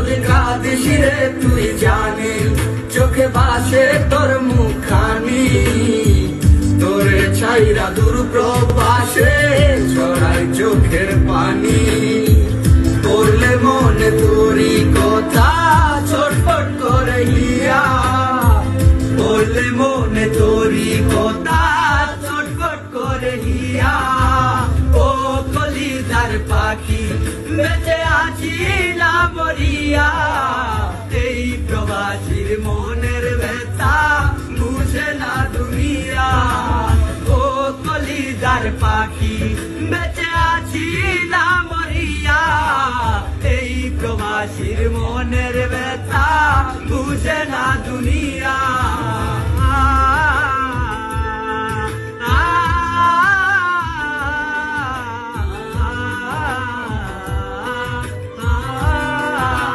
রোজ কাঁদিস রে তুই জানি, চোখে ভাসে তোর মুখখানি, তোরে ছাইরা দূর প্রবাসে ছড়ায় চোখের পানি। পড়লে মনে তোরই কথা ছটফট করে হিয়া, পড়লে মনে তোরই কথা ছটফট করে হিয়া। ও কলিজার পাখি বেঁচে আছি না মরিয়া, এই প্রবাসীর মনের ব্যথা বুঝে না দুনিয়া। ও কলিজার পাখি বেঁচে আছি না মরিয়া, এই প্রবাসীর মনের ব্যথা বুঝে না দুনিয়া।